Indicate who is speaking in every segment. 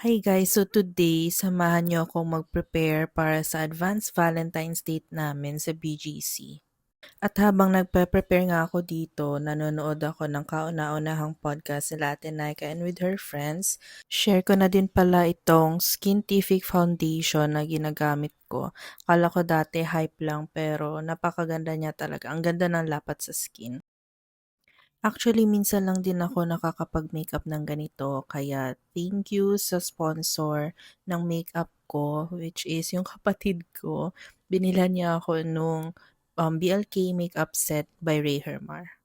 Speaker 1: Hi guys, so today samahan niyo akong mag-prepare para sa advanced Valentine's date namin sa BGC. At habang nagpe-prepare nga ako dito, nanonood ako ng kauna-unahang podcast nila Ate Nika and with her friends. Share ko na din pala itong Skintific Foundation na ginagamit ko. Kala ko dati hype lang pero napakaganda niya talaga. Ang ganda ng lapat sa skin. Actually, minsan lang din ako nakakapag-makeup ng ganito, kaya thank you sa sponsor ng makeup ko, which is yung kapatid ko. Binilhan niya ako nung BLK makeup set by Ray Hermar.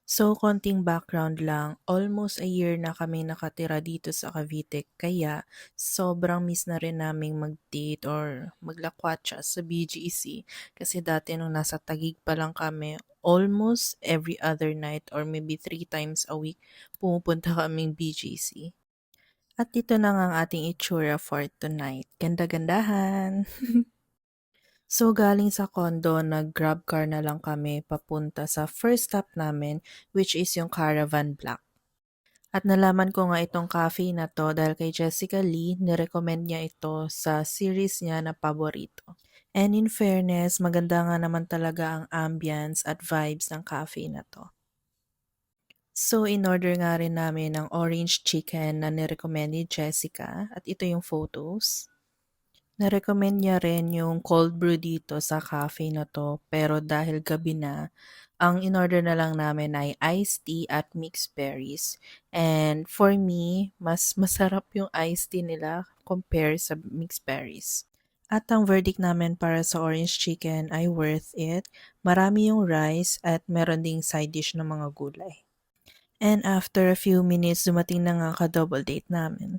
Speaker 1: So, konting background lang. Almost a year na kami nakatira dito sa Cavite, kaya sobrang miss na rin naming mag-date or maglakwatsa sa BGC. Kasi dati nung nasa Taguig pa lang kami, almost every other night or maybe 3 times a week, pumupunta kaming BGC. At dito na nga ang ating itsura for tonight. Ganda-gandahan! So, galing sa condo, nag-grab car na lang kami papunta sa first stop namin, which is yung Caravan Black. At nalaman ko nga itong cafe na to dahil kay Jessica Lee, nirecommend niya ito sa series niya na paborito. And in fairness, maganda nga naman talaga ang ambience at vibes ng cafe na to. So, in-order nga rin namin ng orange chicken na nirecommend ni Jessica at ito yung photos. Na-recommend niya rin yung cold brew dito sa cafe na 'to, pero dahil gabi na, ang in-order na lang namin ay iced tea at mixed berries. And for me, mas masarap yung iced tea nila compare sa mixed berries. At ang verdict namin para sa orange chicken ay worth it. Marami yung rice at meron ding side dish ng mga gulay. And after a few minutes, dumating na nga ka-double date namin.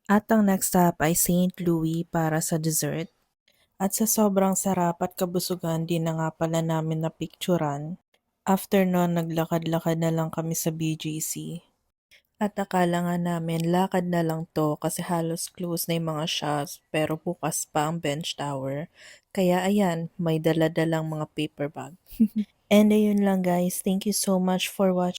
Speaker 1: At ang next stop ay St. Louis para sa dessert. At sa sobrang sarap at kabusugan din na nga pala namin napicturan. After nun, naglakad-lakad na lang kami sa BGC. At akala nga namin lakad na lang to kasi halos close na yung mga shops pero bukas pa ang bench tower. Kaya ayan, may dala-dalang mga paper bag. And ayun lang guys, thank you so much for watching.